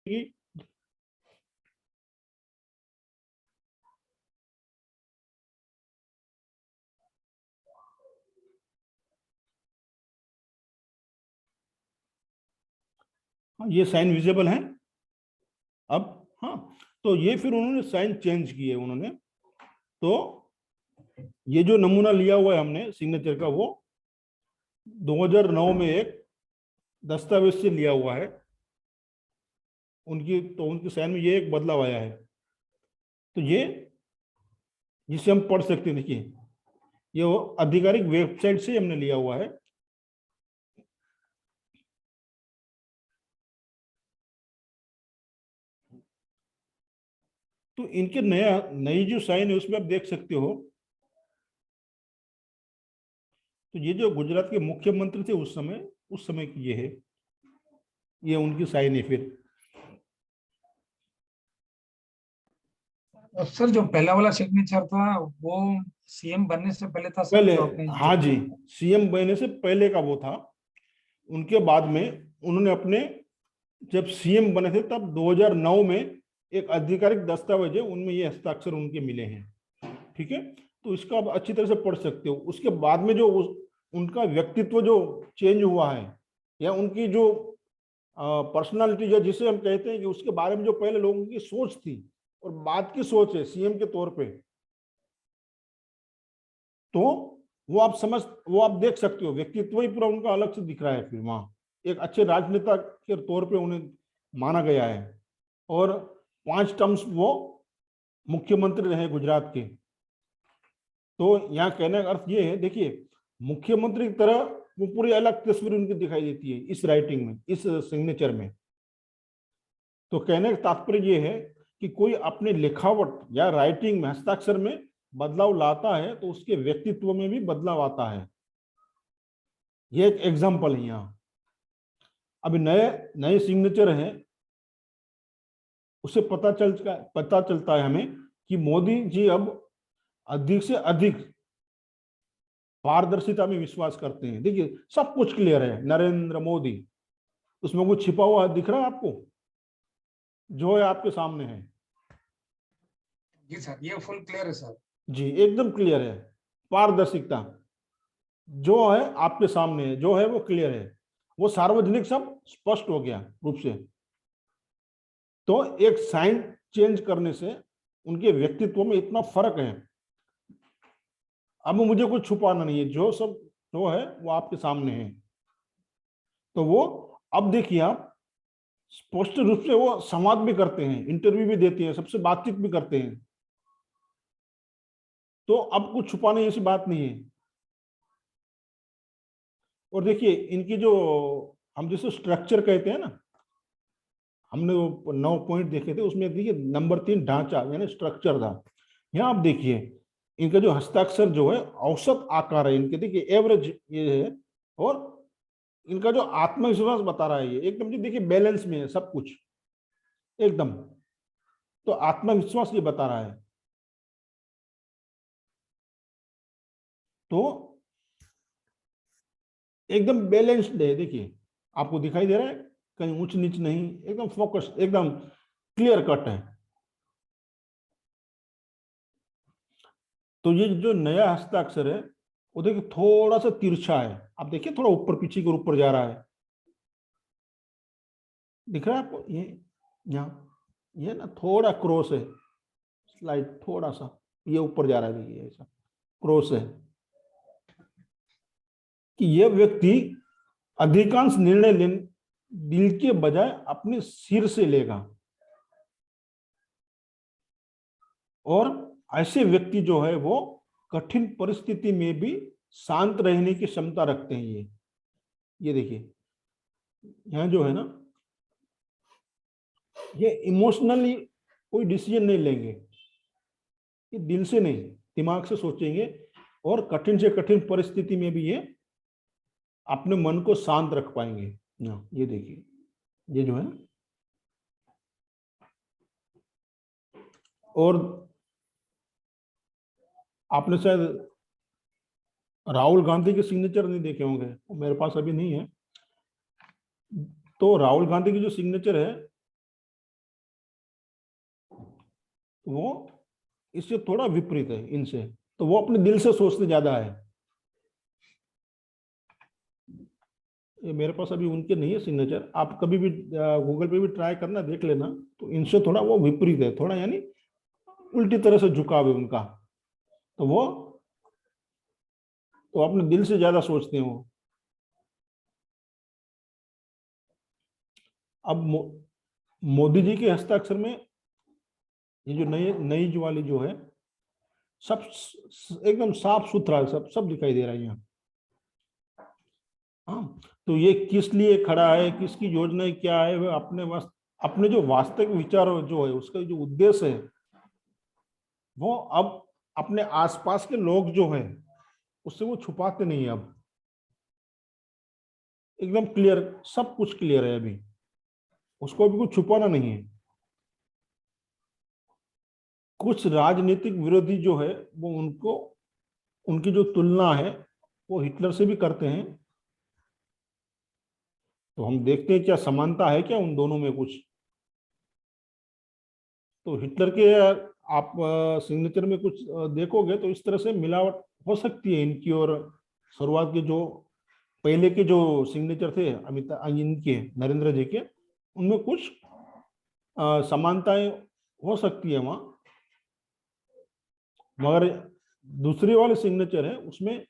ये sign visible है अब। हाँ, तो ये फिर उन्होंने साइन चेंज किए उन्होंने। तो ये जो नमूना लिया हुआ है हमने सिग्नेचर का, वो 2009 में एक दस्तावेज से लिया हुआ है उनकी। तो उनकी साइन में ये एक बदलाव आया है। तो ये जिसे हम पढ़ सकते हैं, देखिए ये वो आधिकारिक वेबसाइट से हमने लिया हुआ है। तो इनके नया नई जो साइन है उसमें आप देख सकते हो। तो ये जो गुजरात के मुख्यमंत्री थे उस समय की ये है, ये उनकी साइन है फिर। सर जो पहला वाला सिग्नेचर था वो सीएम बनने से पहले था सर, पहले, जो आपने हाँ जी, सीएम बनने से पहले का वो था। उनके बाद में उन्होंने अपने, जब सीएम बने थे तब 2009 में एक आधिकारिक दस्तावेज है, उनमें ये हस्ताक्षर उनके मिले हैं। ठीक है, तो इसका आप अच्छी तरह से पढ़ सकते हो। उसके बाद में जो उनका व्यक्तित्व जो चेंज हुआ है, या उनकी जो पर्सनालिटी, जो जिसे हम कहते हैं कि उसके बारे में जो पहले लोगों की सोच थी और बाद की सोच है सीएम के तौर पे, तो वो आप देख सकते हो, व्यक्तित्व ही पूरा उनका अलग से दिख रहा है। फिर वहां एक अच्छे राजनेता के तौर पे उन्हें माना गया है। और 5 टर्म्स वो मुख्यमंत्री रहे गुजरात के। तो यहाँ कहने का अर्थ ये है, देखिए मुख्यमंत्री की तरह वो पूरी अलग तस्वीर उनकी दिखाई देती है इस राइटिंग में, इस सिग्नेचर में। तो कहने का तात्पर्य ये है कि कोई अपने लिखावट या राइटिंग में, हस्ताक्षर में बदलाव लाता है तो उसके व्यक्तित्व में भी बदलाव आता है। ये एक एग्जाम्पल है यहाँ। अभी नए नए सिग्नेचर है, उससे पता चलता है हमें कि मोदी जी अब अधिक से अधिक पारदर्शिता में विश्वास करते हैं। देखिए सब कुछ क्लियर है, नरेंद्र मोदी, उसमें कुछ छिपा हुआ दिख रहा है आपको? जो है आपके सामने है। जी सर, ये फुल क्लियर है सर। जी एकदम क्लियर है। पारदर्शिता जो है आपके सामने है, जो है वो क्लियर है, वो सार्वजनिक सब स्पष्ट हो गया रूप से। तो एक साइन चेंज करने से उनके व्यक्तित्व में इतना फर्क है। अब मुझे कुछ छुपाना नहीं है, जो सब जो है वो आपके सामने है। तो वो, अब देखिए आप, स्पष्ट रूप से वो संवाद भी करते हैं, इंटरव्यू भी देते हैं, सबसे बातचीत भी करते हैं। तो अब कुछ छुपाने ऐसी बात नहीं है। और देखिए इनकी जो, हम जिसे स्ट्रक्चर कहते हैं ना, हमने वो 9 पॉइंट देखे थे, उसमें देखिए नंबर 3 ढांचा यानी स्ट्रक्चर था। यहाँ आप देखिए इनका जो हस्ताक्षर जो है, औसत आकार है इनके, देखिए एवरेज ये है। और इनका जो आत्मविश्वास बता रहा है, ये एकदम जी देखिए बैलेंस में है सब कुछ एकदम। तो आत्मविश्वास ये बता रहा है। तो एकदम बैलेंस्ड है, देखिए आपको दिखाई दे रहा है, कहीं ऊंच नीच नहीं, एकदम फोकस, एकदम क्लियर कट है। तो ये जो नया हस्ताक्षर है वो देखिए थोड़ा सा तिरछा है, आप देखिए थोड़ा ऊपर पीछे के ऊपर जा रहा है, दिख रहा है आपको? ये यहाँ ये ना थोड़ा क्रॉस है, स्लाइड थोड़ा सा ये ऊपर जा रहा है, देखिए ऐसा क्रॉस है। कि यह व्यक्ति अधिकांश निर्णय लेने दिल के बजाय अपने सिर से लेगा। और ऐसे व्यक्ति जो है वो कठिन परिस्थिति में भी शांत रहने की क्षमता रखते हैं। ये देखिए यहाँ जो है ना, ये इमोशनली कोई डिसीजन नहीं लेंगे, ये दिल से नहीं, दिमाग से सोचेंगे। और कठिन से कठिन परिस्थिति में भी ये अपने मन को शांत रख पाएंगे। ये देखिए ये जो है। और आपने शायद राहुल गांधी के सिग्नेचर नहीं देखे होंगे, मेरे पास अभी नहीं है। तो राहुल गांधी की जो सिग्नेचर है वो इससे थोड़ा विपरीत है इनसे, तो वो अपने दिल से सोचते ज्यादा है। ये मेरे पास अभी उनके नहीं है सिग्नेचर, आप कभी भी गूगल पे भी ट्राई करना, देख लेना, तो इनसे थोड़ा वो विपरीत है, थोड़ा यानी उल्टी तरह से झुकाव है उनका, तो वो तो अपने दिल से ज्यादा सोचते हैं वो। अब मोदी जी के हस्ताक्षर में ये जो नई नई जो वाली जो है, सब एकदम साफ सुथरा, सब सब दिखाई दे रहा है यहाँ। हाँ, तो ये किस लिए खड़ा है, किसकी योजना क्या है, वो अपने जो वास्तविक विचार जो है, उसका जो उद्देश्य है, वो अब अपने आसपास के लोग जो है उससे वो छुपाते नहीं है। अब एकदम क्लियर, सब कुछ क्लियर है अभी, उसको अभी कुछ छुपाना नहीं है। कुछ राजनीतिक विरोधी जो है वो उनको, उनकी जो तुलना है वो हिटलर से भी करते हैं, तो हम देखते हैं क्या समानता है क्या उन दोनों में कुछ। तो हिटलर के आप सिग्नेचर में कुछ देखोगे तो इस तरह से मिलावट हो सकती है इनकी, और शुरुआत के जो पहले के जो सिग्नेचर थे अमिताभ इनके, नरेंद्र जी के, उनमें कुछ समानताएं हो सकती है वहां, मगर दूसरे वाले सिग्नेचर है उसमें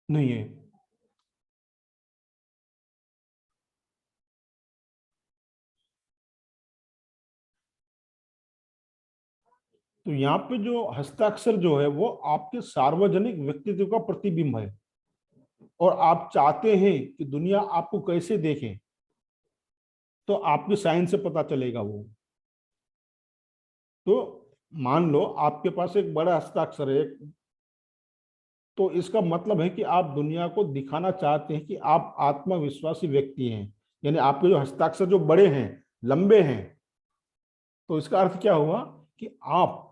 नहीं है। तो यहाँ पे जो हस्ताक्षर जो है वो आपके सार्वजनिक व्यक्तित्व का प्रतिबिंब है, और आप चाहते हैं कि दुनिया आपको कैसे देखे, तो आपकी साइन से पता चलेगा वो। तो मान लो आपके पास एक बड़ा हस्ताक्षर है, तो इसका मतलब है कि आप दुनिया को दिखाना चाहते हैं कि आप आत्मविश्वासी व्यक्ति हैं, यानी आपके जो हस्ताक्षर जो बड़े हैं, लंबे हैं, तो इसका अर्थ क्या हुआ कि आप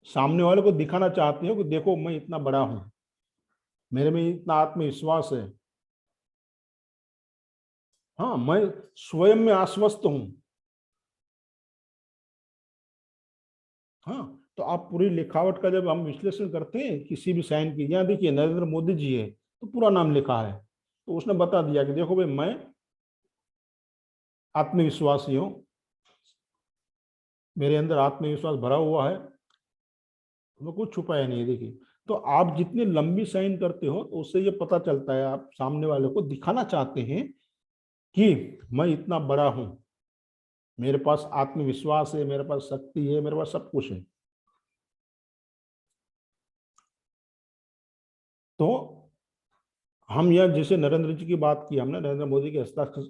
सामने वाले को दिखाना चाहते हो कि देखो मैं इतना बड़ा हूं, मेरे में इतना आत्मविश्वास है, हाँ मैं स्वयं में आश्वस्त हूं। हाँ, तो आप पूरी लिखावट का जब हम विश्लेषण करते हैं किसी भी साइन की, यहाँ देखिए नरेंद्र मोदी जी है तो पूरा नाम लिखा है, तो उसने बता दिया कि देखो भाई मैं आत्मविश्वासी हूँ, मेरे अंदर आत्मविश्वास भरा हुआ है, मैं कुछ छुपाया नहीं है। देखिए, तो आप जितनी लंबी साइन करते हो तो उससे ये पता चलता है आप सामने वाले को दिखाना चाहते हैं कि मैं इतना बड़ा हूं, मेरे पास आत्मविश्वास है, मेरे पास शक्ति है, मेरे पास सब कुछ है। तो हम यह जैसे नरेंद्र जी की बात की हमने, नरेंद्र मोदी के हस्ताक्षर,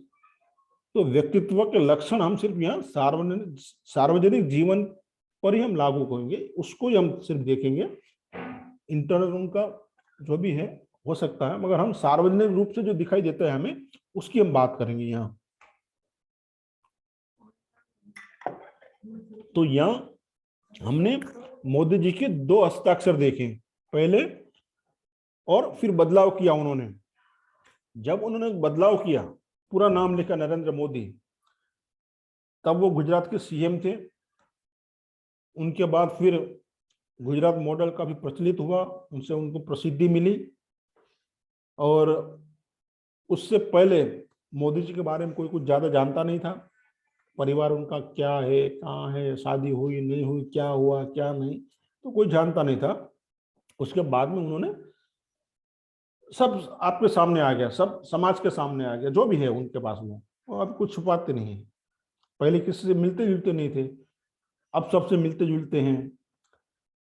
तो व्यक्तित्व के लक्षण हम सिर्फ यहाँ सार्वजनिक जीवन पर ही हम लागू करेंगे, उसको ही हम सिर्फ देखेंगे। इंटरनल उनका जो भी है हो सकता है, मगर हम सार्वजनिक रूप से जो दिखाई देता है हमें, उसकी हम बात करेंगे यहाँ। तो यहाँ हमने मोदी जी के दो हस्ताक्षर देखे, पहले और फिर बदलाव किया उन्होंने। जब उन्होंने बदलाव किया, पूरा नाम लिखा नरेंद्र मोदी, तब वो गुजरात के सीएम थे। उनके बाद फिर गुजरात मॉडल काफी प्रचलित हुआ, उनसे उनको प्रसिद्धि मिली। और उससे पहले मोदी जी के बारे में कोई कुछ ज्यादा जानता नहीं था, परिवार उनका क्या है, कहाँ है, शादी हुई नहीं हुई, क्या हुआ क्या नहीं, तो कोई जानता नहीं था। उसके बाद में उन्होंने सब आपके सामने आ गया, सब समाज के सामने आ गया, जो भी है उनके पास में, वो अब कुछ छुपाते नहीं है। पहले किसी से मिलते जुलते नहीं थे, अब सबसे मिलते जुलते हैं।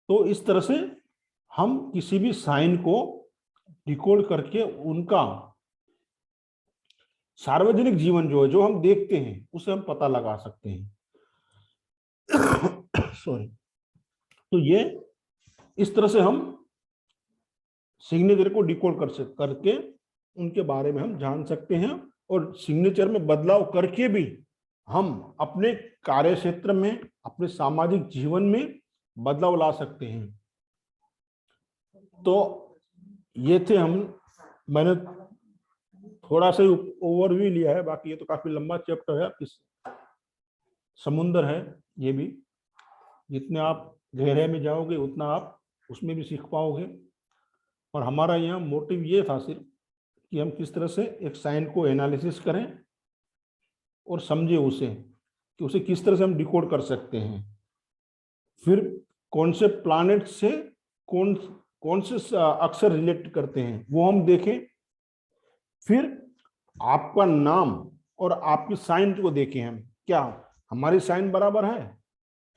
तो इस तरह से हम किसी भी साइन को डिकोड करके उनका सार्वजनिक जीवन जो है, जो हम देखते हैं, उसे हम पता लगा सकते हैं। सॉरी। तो ये इस तरह से हम सिग्नेचर को डिकोड करके उनके बारे में हम जान सकते हैं, और सिग्नेचर में बदलाव करके भी हम अपने कार्य क्षेत्र में, अपने सामाजिक जीवन में बदलाव ला सकते हैं। तो ये थे मैंने थोड़ा सा ओवरव्यू लिया है, बाकी ये तो काफी लंबा चैप्टर है, समुंदर है ये भी। जितने आप गहरे में जाओगे उतना आप उसमें भी सीख पाओगे। और हमारा यहाँ मोटिव ये था सिर्फ कि हम किस तरह से एक साइन को एनालिसिस करें और समझे उसे, कि उसे किस तरह से हम डिकोड कर सकते हैं। फिर कौन से प्लैनेट से कौन कौन से अक्षर रिलेट करते हैं वो हम देखें। फिर आपका नाम और आपकी साइन को देखें हम, क्या हमारी साइन बराबर है,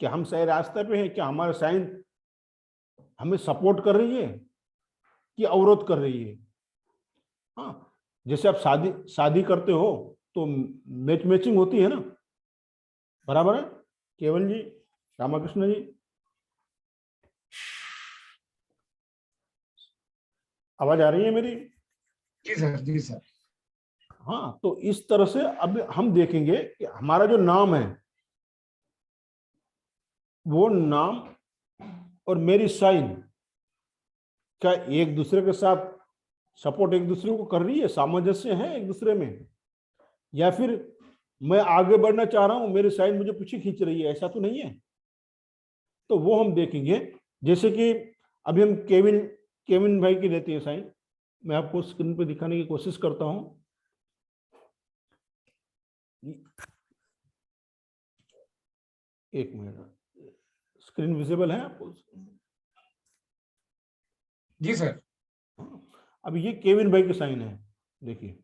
क्या हम सही रास्ते पे हैं, क्या हमारा साइन हमें सपोर्ट कर रही है कि अवरोध कर रही है। हाँ, जैसे आप शादी शादी करते हो तो मैचिंग होती है ना, बराबर है। केवल जी, रामाकृष्ण जी, आवाज आ रही है मेरी? जी सर, जी सर। हाँ, तो इस तरह से अब हम देखेंगे कि हमारा जो नाम है वो नाम और मेरी साइन क्या एक दूसरे के साथ सपोर्ट एक दूसरे को कर रही है, सामंजस्य है एक दूसरे में, या फिर मैं आगे बढ़ना चाह रहा हूं मेरी साइन मुझे पीछे खींच रही है, ऐसा तो नहीं है। तो वो हम देखेंगे। जैसे कि अभी हम केविन केविन भाई की लेते हैं साइन, मैं आपको स्क्रीन पे दिखाने की कोशिश करता हूं। एक मिनट, स्क्रीन विजिबल है आपको? जी सर। अब ये केविन भाई की साइन है, देखिए,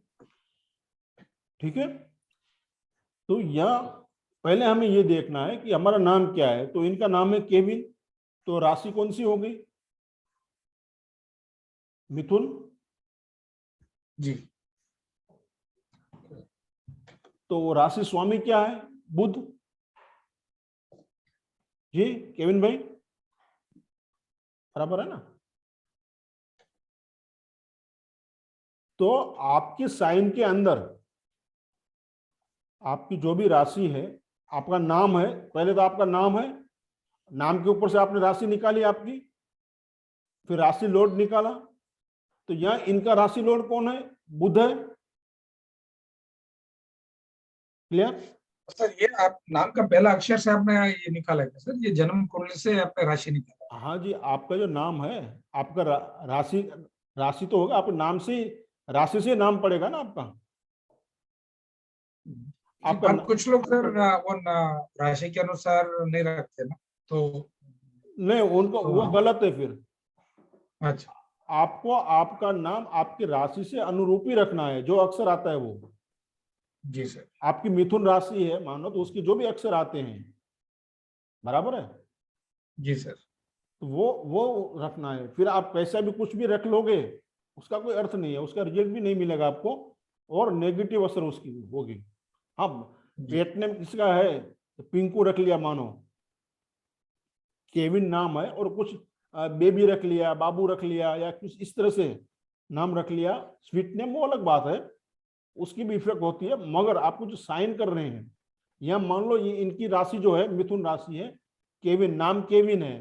ठीक है। तो यह पहले हमें ये देखना है कि हमारा नाम क्या है। तो इनका नाम है केविन, तो राशि कौन सी होगी? मिथुन। जी। तो राशि स्वामी क्या है? बुध। जी केविन भाई, बराबर है ना? तो आपकी साइन के अंदर आपकी जो भी राशि है, आपका नाम है, पहले तो आपका नाम है, नाम के ऊपर से आपने राशि निकाली आपकी, फिर राशि लोड निकाला। तो यहां इनका राशि लोड कौन है? बुध है। क्लियर? सर ये आप नाम का पहला अक्षर से आपने ये निकाला है क्या सर? ये जन्म कुंडली से आपने राशि निकाला? हाँ जी, आपका जो नाम है, आपका राशि राशि तो होगा, आप नाम से राशि से नाम पड़ेगा ना आपका। जी, आपका पर कुछ लोग सर वो राशि के अनुसार नहीं रखते ना, तो नहीं, उनको वो हम। गलत है फिर। अच्छा। आपको आपका नाम आपकी राशि से अनुरूपी रखना है, जो अक्षर आता है वो। जी सर। आपकी मिथुन राशि है मानो, तो उसके जो भी अक्षर आते हैं, बराबर है, जी सर। तो वो रखना है। फिर आप पैसा भी कुछ भी रख लोगे, उसका कोई अर्थ नहीं है, उसका रिजल्ट भी नहीं मिलेगा आपको, और नेगेटिव असर उसकी होगी। हाँ, जी। पेट नेम किसका है, तो पिंकू रख लिया मानो, केविन नाम है, और कुछ बेबी रख लिया, बाबू रख लिया, या कुछ इस तरह से नाम रख लिया, स्वीट नेम, वो अलग बात है, उसकी भी इफेक्ट होती है। मगर आपको जो साइन कर रहे हैं, या मान लो ये इनकी राशि जो है मिथुन राशि है, केविन नाम केविन है,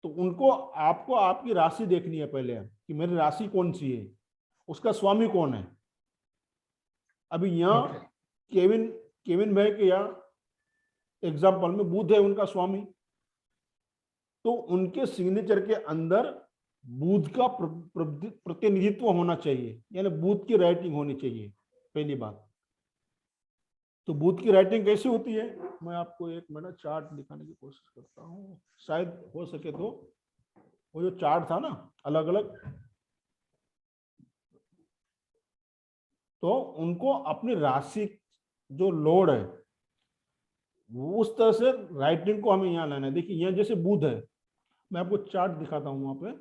तो उनको आपको आपकी राशि देखनी है पहले कि मेरी राशि कौन सी है, उसका स्वामी कौन है। अभी यहाँ ओके। केविन केविन भाई के यहाँ एग्जाम्पल में बुध है उनका स्वामी, तो उनके सिग्नेचर के अंदर बुध का प्रतिनिधित्व होना चाहिए, यानी बुध की राइटिंग होनी चाहिए, पहली बात। तो बुध की राइटिंग कैसी होती है, मैं आपको एक मिनट चार्ट दिखाने की कोशिश करता हूँ, शायद हो सके तो। वो जो चार्ट था ना अलग अलग, तो उनको अपनी राशि जो लोड है वो उस तरह से राइटिंग को हमें यहाँ लाना है। देखिए यहाँ जैसे बुध है, मैं आपको चार्ट दिखाता हूँ वहां पे,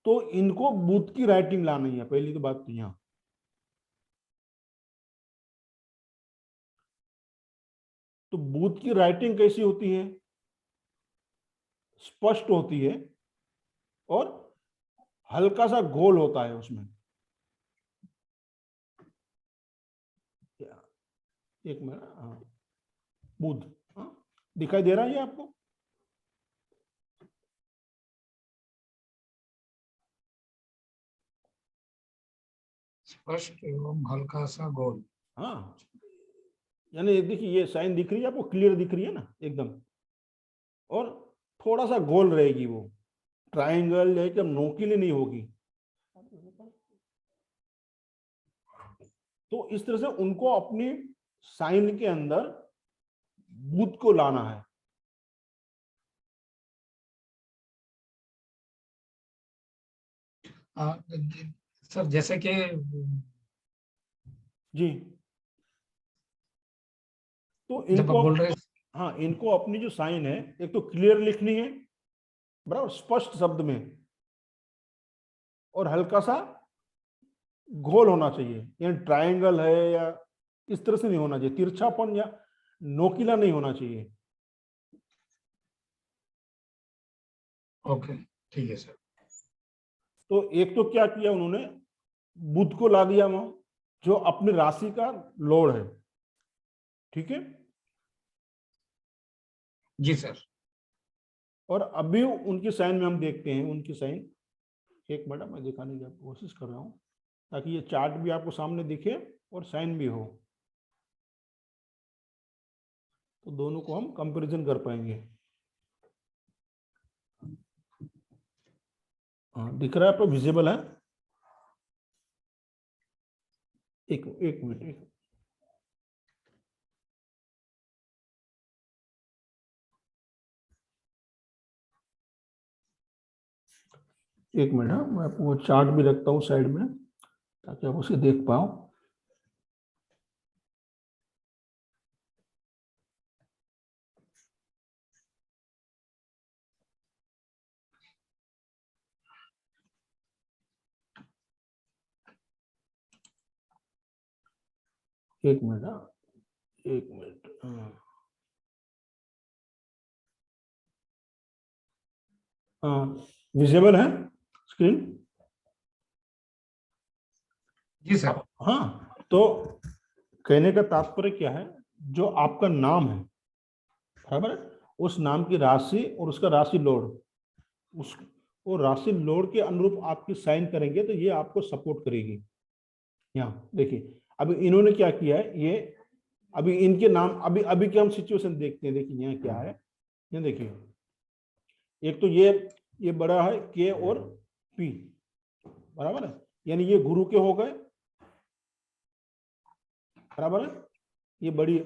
तो इनको बुध की राइटिंग लानी है पहली तो बात। तो यहाँ तो बुध की राइटिंग कैसी होती है, स्पष्ट होती है, और हल्का सा गोल होता है उसमें। एक मिनट, हाँ, बुध, हाँ, दिखाई दे रहा है ये आपको? स्पष्ट एवं हल्का सा गोल। हाँ, यानी ये देखिए ये साइन दिख रही है आपको, क्लियर दिख रही है ना एकदम, और थोड़ा सा गोल रहेगी वो, ट्रायंगल एकदम नोकीली नहीं होगी। तो इस तरह से उनको अपनी साइन के अंदर बुद्ध को लाना है। सर जैसे कि जी, तो जब आप इनको, बोल रहे हाँ इनको अपनी जो साइन है एक तो क्लियर लिखनी है, बराबर स्पष्ट शब्द में, और हल्का सा गोल होना चाहिए, यानी ट्रायंगल है या इस तरह से नहीं होना चाहिए, तिरछापन या नोकीला नहीं होना चाहिए। ओके ठीक है सर। तो एक तो क्या किया उन्होंने, बुध को ला दिया वहां, जो अपनी राशि का लॉर्ड है, ठीक है। जी सर। और अभी उनकी साइन में हम देखते हैं, उनकी साइन एक मिनट मैं दिखाने की कोशिश कर रहा हूं ताकि ये चार्ट भी आपको सामने दिखे और साइन भी हो, तो दोनों को हम कंपैरिजन कर पाएंगे। हाँ दिख रहा है आपको, विजिबल है? एक एक मिनट, एक मिनट। हाँ मैं आपको वो चार्ट भी रखता हूँ साइड में ताकि आप उसे देख पाओ। एक मिनट, हाँ एक मिनट। हाँ विजिबल है स्क्रीन? जी सर। हाँ, तो कहने का तात्पर्य क्या है, जो आपका नाम है, बराबर है, उस नाम की राशि और उसका राशि लोड, उस वो राशि लोड के अनुरूप आपकी साइन करेंगे तो ये आपको सपोर्ट करेगी। यहाँ देखिए अभी इन्होंने क्या किया है, ये अभी इनके नाम, अभी अभी की हम सिचुएशन देखते हैं। देखिए यहाँ क्या है, ये देखिए, एक तो ये बड़ा है के और पी, बराबर है, यानी ये गुरु के हो गए, बराबर है, ये बड़ी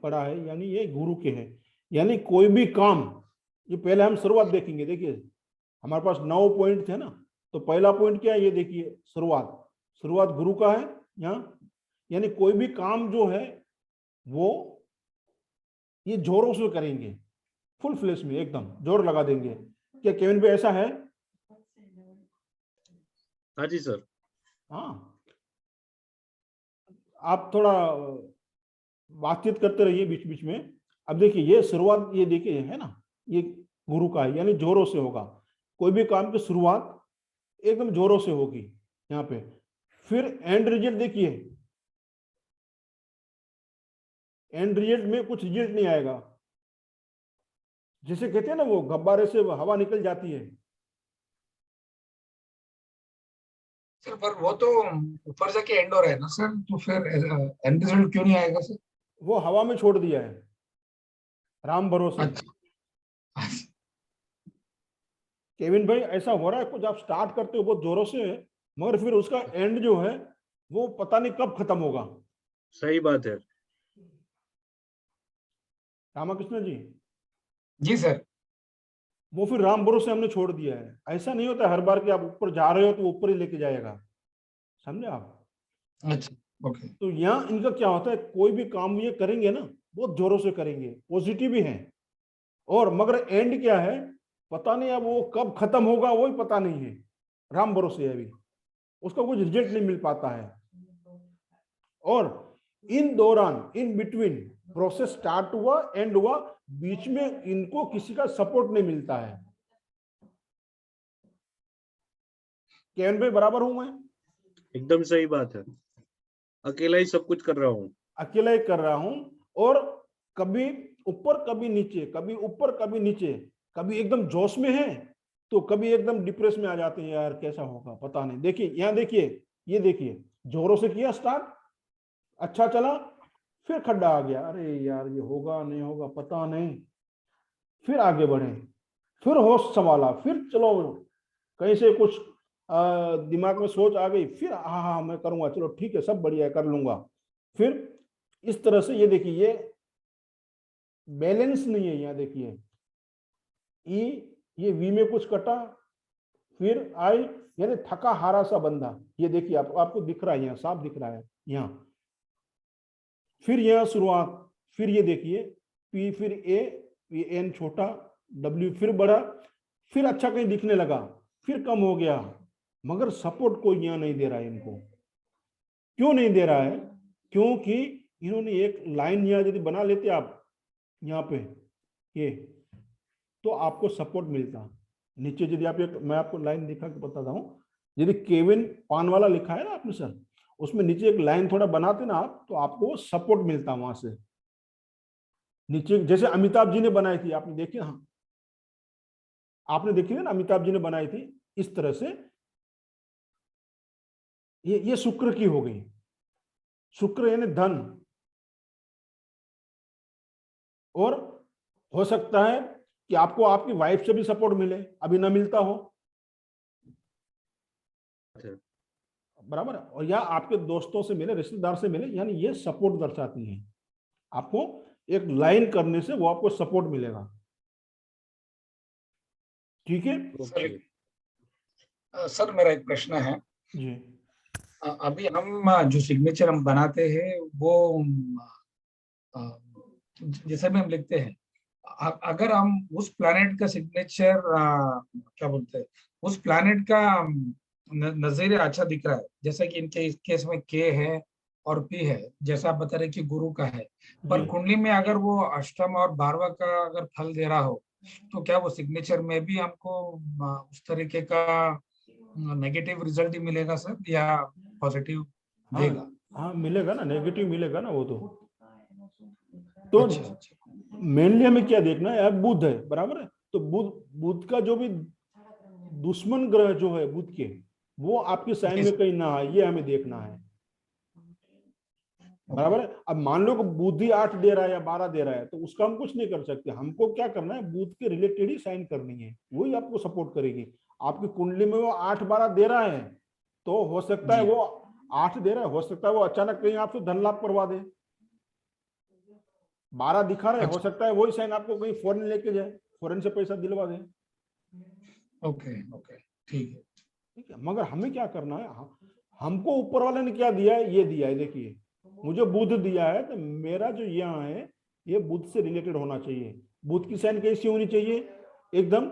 बड़ा है यानी ये गुरु के हैं। यानी कोई भी काम, ये पहले हम शुरुआत देखेंगे। देखिए हमारे पास 9 पॉइंट थे ना, तो पहला पॉइंट क्या है, ये देखिए शुरुआत, शुरुआत गुरु का है यहाँ, यानी कोई भी काम जो है वो ये जोरों से करेंगे, फुल फ्लेश में एकदम जोर लगा देंगे। क्या केविन भाई ऐसा है? हाँ जी सर। हाँ, आप थोड़ा बातचीत करते रहिए बीच बीच में। अब देखिए ये शुरुआत, ये देखिए है ना, ये गुरु का है यानी जोरों से होगा। कोई भी काम की शुरुआत एकदम जोरों से होगी यहाँ पे, फिर एंड रिजल्ट देखिए, एंड रिजल्ट में कुछ रिजल्ट नहीं आएगा, जिसे कहते हैं ना वो गब्बारे से हवा निकल जाती है। सर पर वो तो ऊपर जाके एंड हो रहा है ना सर, तो फिर एंड रिजल्ट क्यों नहीं आएगा सर? वो हवा में छोड़ दिया है, राम भरोसे। अच्छा। केविन भाई ऐसा हो रहा है कुछ, आप स्टार्ट करते हो बहुत जोरों से, मगर फिर उसका एंड जो है वो पता नहीं कब खत्म होगा। सही बात है। रामाकृष्ण जी, जी सर। वो फिर राम भरोसे हमने छोड़ दिया है। ऐसा नहीं होता हर बार कि आप ऊपर जा रहे हो तो ऊपर ही लेके जाएगा, समझे आप? अच्छा ओके। तो यहाँ इनका क्या होता है, कोई भी काम ये करेंगे ना बहुत जोरों से करेंगे, पॉजिटिव ही है, और मगर एंड क्या है पता नहीं, अब वो कब खत्म होगा वो ही पता नहीं है, राम भरोसे है, अभी उसका कुछ रिजल्ट नहीं मिल पाता है। और इन दौरान, इन बिटवीन, प्रोसेस स्टार्ट हुआ, एंड हुआ, बीच में इनको किसी का सपोर्ट नहीं मिलता है। केवन भाई बराबर हूं मैं? एकदम सही बात है। अकेला ही सब कुछ कर रहा हूँ। अकेला ही कर रहा हूं, और कभी ऊपर कभी नीचे, कभी ऊपर कभी नीचे, कभी एकदम जोश में है तो कभी एकदम डिप्रेस में आ जाते हैं, यार कैसा होगा पता नहीं। देखिए यहाँ देखिए, ये देखिए जोरों से किया स्टार्ट, अच्छा चला, फिर खड्डा आ गया, अरे यार ये होगा नहीं होगा पता नहीं, फिर आगे बढ़े, फिर होश संभाला, फिर चलो कहीं से कुछ दिमाग में सोच आ गई, फिर हाँ हाँ मैं करूंगा, चलो ठीक है सब बढ़िया है कर लूंगा। फिर इस तरह से ये देखिए ये बैलेंस नहीं है, यहाँ देखिए ये वी में कुछ कटा, फिर आई, यानी थका हारा सा बंदा, ये देखिए आपको दिख रहा है, यहाँ साफ दिख रहा है यहाँ। फिर यहाँ शुरुआत, फिर ये देखिए पी, फिर ए एन छोटा, डब्ल्यू फिर बढ़ा, फिर अच्छा कहीं दिखने लगा, फिर कम हो गया, मगर सपोर्ट कोई यहाँ नहीं दे रहा है इनको। क्यों नहीं दे रहा है? क्योंकि इन्होंने एक लाइन यहाँ यदि बना लेते आप यहाँ पे ये, तो आपको सपोर्ट मिलता। नीचे यदि आप एक, मैं आपको लाइन दिखा के बताता हूँ, यदि केविन पानवाला लिखा है ना आपने सर, उसमें नीचे एक लाइन थोड़ा बनाते ना आप, तो आपको सपोर्ट मिलता वहां से नीचे, जैसे अमिताभ जी ने बनाई थी, आपने देखी, हाँ आपने देखी है ना, अमिताभ जी ने बनाई थी इस तरह से। ये शुक्र की हो गई, शुक्र यानी धन, और हो सकता है कि आपको आपकी वाइफ से भी सपोर्ट मिले, अभी ना मिलता हो, बराबर है, और या आपके दोस्तों से मिले, रिश्तेदार से मिले, यानी ये सपोर्ट दर्शाती है। आपको एक लाइन करने से वो आपको सपोर्ट मिलेगा, ठीक है। सर मेरा एक प्रश्न है जी अभी हम जो सिग्नेचर हम बनाते हैं वो जैसे भी हम लिखते हैं, अगर हम उस प्लैनेट का सिग्नेचर क्या बोलते हैं, उस प्लैनेट का नजरिया अच्छा दिख रहा है, जैसा कि इनके इस केस में के है और पी है, जैसा आप बता रहे कि गुरु का है, पर कुंडली में अगर वो अष्टम और 12वां का अगर फल दे रहा हो, तो क्या वो सिग्नेचर में भी हमको उस तरीके का नेगेटिव रिजल्ट ही मिलेगा सर, या पॉजिटिव देगा? हाँ मिलेगा ना, नेगेटिव मिलेगा ना वो तो अच्छा। मेनली हमें क्या देखना है, बुध है, बराबर है, तो बुध का जो भी दुश्मन ग्रह जो है बुध के, वो आपके साइन में कहीं ना है, ये हमें देखना है, बराबर है। अब मान लो कि बुध ही 8 दे रहा है या 12 दे रहा है, तो उसका हम कुछ नहीं कर सकते, हमको क्या करना है, बुध के रिलेटेड ही साइन करनी है, वही आपको सपोर्ट करेगी। आपकी कुंडली में वो 8-12 दे रहा है, तो हो सकता है वो 8 दे रहा है, हो सकता है वो अचानक कहीं आपसे धन लाभ करवा दे। 12 दिखा रहे, हो सकता है वही साइन आपको कहीं फॉरेन लेके जाए, फॉरेन से पैसा दिलवा दे। ओके ठीक है, मगर हमें क्या करना है, हमको ऊपर वाले ने क्या दिया है, ये दिया है, देखिए मुझे बुध दिया है, तो मेरा जो यहाँ है ये बुध से रिलेटेड होना चाहिए। बुध की साइन कैसी होनी चाहिए, एकदम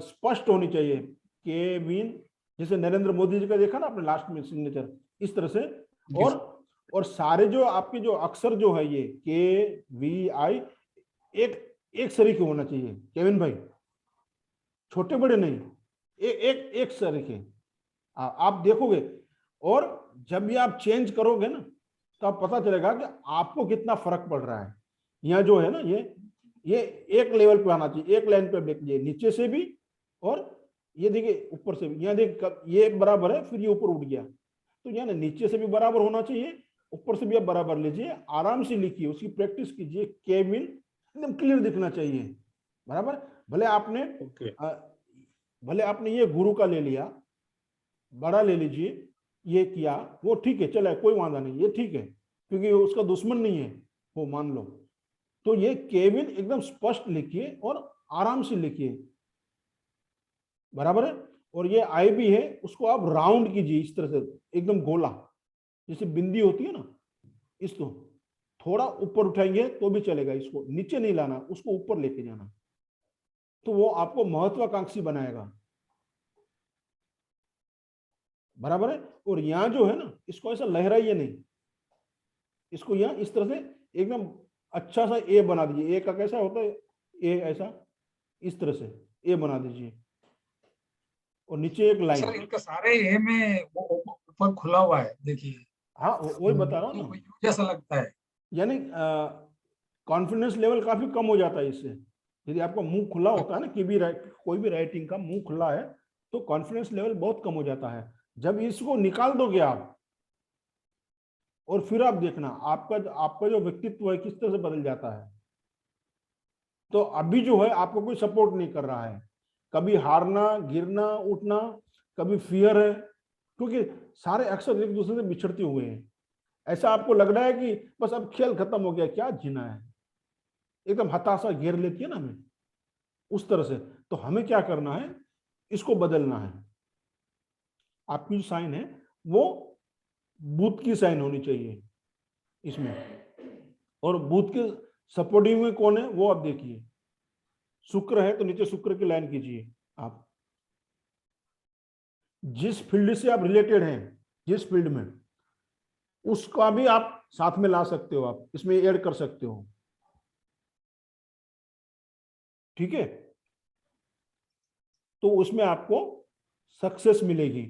स्पष्ट होनी चाहिए, केविन, जैसे नरेंद्र मोदी जी का देखा ना आपने लास्ट में सिग्नेचर, इस तरह से। और सारे जो आपके जो अक्षर जो है ये के वी आई एक सरीखे होना चाहिए केविन भाई, छोटे बड़े नहीं, एक सरीखे आप देखोगे। और जब भी आप चेंज करोगे ना, तो आप पता चलेगा कि आपको कितना फर्क पड़ रहा है। यहाँ जो है ना ये एक लेवल पे आना चाहिए, एक लाइन पे देखिए, नीचे से भी, और ये देखिए ऊपर से भी। यहाँ देखिए ये बराबर है, फिर ये ऊपर उठ गया, तो यहाँ नीचे से भी बराबर होना चाहिए, ऊपर से भी आप बराबर लीजिए, आराम से लिखिए, उसकी प्रैक्टिस कीजिए, केविन एकदम क्लियर दिखना चाहिए, बराबर। भले आपने ये गुरु का ले लिया, बड़ा ले लीजिए, ये किया वो ठीक है, चले कोई वादा नहीं, ये ठीक है, क्योंकि उसका दुश्मन नहीं है वो, मान लो। तो ये केविन एकदम स्पष्ट लिखिए और आराम से लिखिए, बराबर है। और ये आई भी है, उसको आप राउंड कीजिए इस तरह से, एकदम गोला, जैसे बिंदी होती है ना, इसको थोड़ा ऊपर उठाएंगे तो भी चलेगा, इसको नीचे नहीं लाना, उसको ऊपर लेके जाना, तो वो आपको महत्वाकांक्षी बनाएगा, बराबर है। और यहाँ जो है ना, इसको ऐसा लहराइए नहीं, इसको यहाँ इस तरह से एकदम अच्छा सा ए बना दीजिए, ए का कैसा होता है, ए ऐसा इस तरह से ए बना दीजिए, और नीचे एक लाइन। सर इनका सारे ए में ऊपर खुला हुआ है, देखिए। हाँ वही बता रहा हूँ ना, जैसा लगता है, यानी कॉन्फिडेंस लेवल काफी कम हो जाता है इससे। यदि आपका मुंह खुला होता है ना, कोई भी राइटिंग का मुंह खुला है, तो कॉन्फिडेंस लेवल बहुत कम हो जाता है। जब इसको निकाल दोगे आप और फिर आप देखना आपका जो व्यक्तित्व है किस तरह से बदल जाता है। तो अभी जो है आपको कोई सपोर्ट नहीं कर रहा है, कभी हारना, गिरना, उठना, कभी फियर है, क्योंकि सारे अक्सर एक दूसरे से बिछड़ते हुए हैं। ऐसा आपको लग रहा है कि बस अब खेल खत्म हो गया, क्या जीना है, एकदम हताशा घेर लेती है ना हमें, उस तरह से। तो हमें क्या करना है, इसको बदलना है। आपकी जो साइन है वो बुध की साइन होनी चाहिए इसमें, और बुध के सपोर्टिव में कौन है वो आप देखिए। शुक्र है तो नीचे शुक्र की लाइन कीजिए। आप जिस फील्ड से आप रिलेटेड हैं, जिस फील्ड में, उसका भी आप साथ में ला सकते हो, आप इसमें ऐड कर सकते हो। ठीक है, तो उसमें आपको सक्सेस मिलेगी।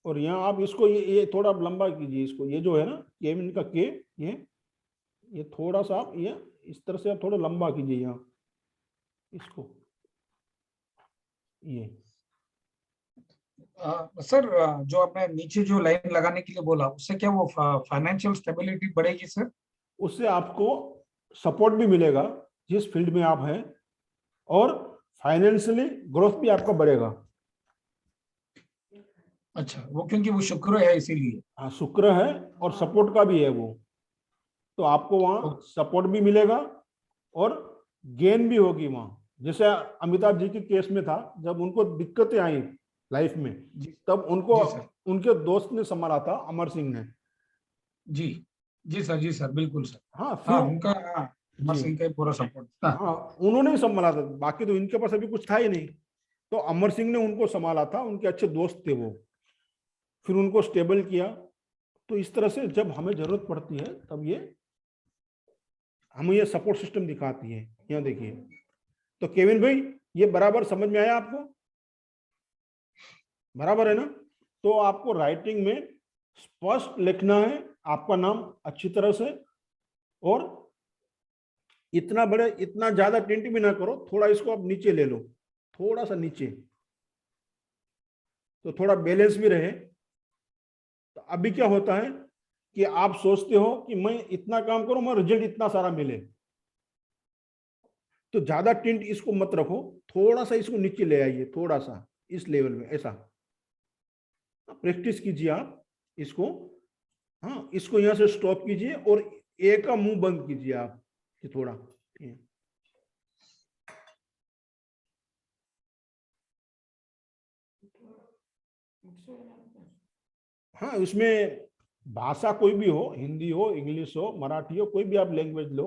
और यहाँ आप इसको ये थोड़ा लंबा कीजिए, इसको ये जो है ना केविन का के, ये थोड़ा सा आप ये इस तरह से आप थोड़ा लंबा कीजिए यहाँ इसको, ये सर जो आपने नीचे जो लाइन लगाने के लिए बोला, उससे क्या वो फाइनेंशियल स्टेबिलिटी बढ़ेगी सर? उससे आपको सपोर्ट भी मिलेगा जिस फील्ड में आप हैं, और फाइनेंशियली ग्रोथ भी आपका बढ़ेगा। अच्छा, वो क्योंकि वो शुक्र है इसीलिए। हाँ, शुक्र है और सपोर्ट का भी है वो, तो आपको वहां सपोर्ट भी मिलेगा और गेन भी होगी वहां। जैसे अमिताभ जी के केस में था, जब उनको दिक्कतें आई लाइफ में, जी तब उनको जी सर, उनके दोस्त ने संभाला था, अमर सिंह ने। जी जी सर, जी सर, बिल्कुल सर। हाँ हाँ, फिर उनका, हाँ, अमर जी, सिंह का ही पूरा सपोर्ट था। हाँ उन्होंने ही संभाला था, बाकी तो इनके पास अभी कुछ था ही नहीं, तो अमर सिंह ने उनको संभाला था, उनके अच्छे दोस्त थे वो, फिर उनको स्टेबल किया। तो इस तरह से जब हमें जरूरत पड़ती है तब ये हमें ये सपोर्ट सिस्टम दिखाती है। यहाँ देखिए, तो केविन भाई ये बराबर समझ में आया आपको? बराबर है ना? तो आपको राइटिंग में स्पष्ट लिखना है आपका नाम अच्छी तरह से, और इतना ज्यादा टिंट भी ना करो, थोड़ा इसको आप नीचे ले लो, थोड़ा सा नीचे, तो थोड़ा बैलेंस भी रहे। तो अभी क्या होता है कि आप सोचते हो कि मैं इतना काम करूं, मैं रिजल्ट इतना सारा मिले, तो ज्यादा टिंट इसको मत रखो, थोड़ा सा इसको नीचे ले आइए, थोड़ा सा इस लेवल में, ऐसा प्रैक्टिस कीजिए आप इसको। हाँ, इसको यहां से स्टॉप कीजिए और ए का मुंह बंद कीजिए आप, कि थोड़ा हाँ, उसमें भाषा कोई भी हो, हिंदी हो, इंग्लिश हो, मराठी हो, कोई भी आप लैंग्वेज लो,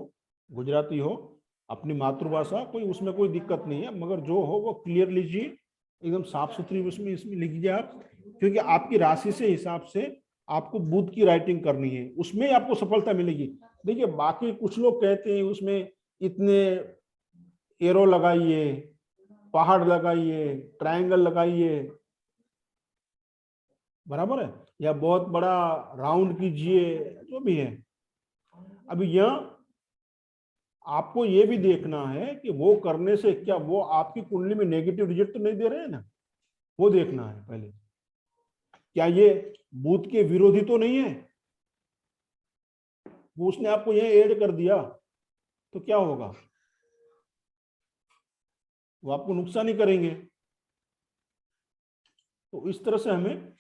गुजराती हो, अपनी मातृभाषा, कोई उसमें कोई दिक्कत नहीं है, मगर जो हो वो क्लियर लीजिए, एकदम साफ सुथरी उसमें इसमें लिखिए आप, क्योंकि आपकी राशि से हिसाब से आपको बुध की राइटिंग करनी है, उसमें आपको सफलता मिलेगी। देखिए, बाकी कुछ लोग कहते हैं उसमें इतने एरो लगाइए, पहाड़ लगाइए, ट्रायंगल लगाइए, बराबर है, या बहुत बड़ा राउंड कीजिए, जो भी है। अभी यह आपको ये भी देखना है कि वो करने से क्या वो आपकी कुंडली में नेगेटिव रिजल्ट तो नहीं दे रहे हैं ना, वो देखना है पहले। क्या ये बुध के विरोधी तो नहीं है? वो उसने आपको यह ऐड कर दिया तो क्या होगा, वो आपको नुकसान ही करेंगे। तो इस तरह से हमें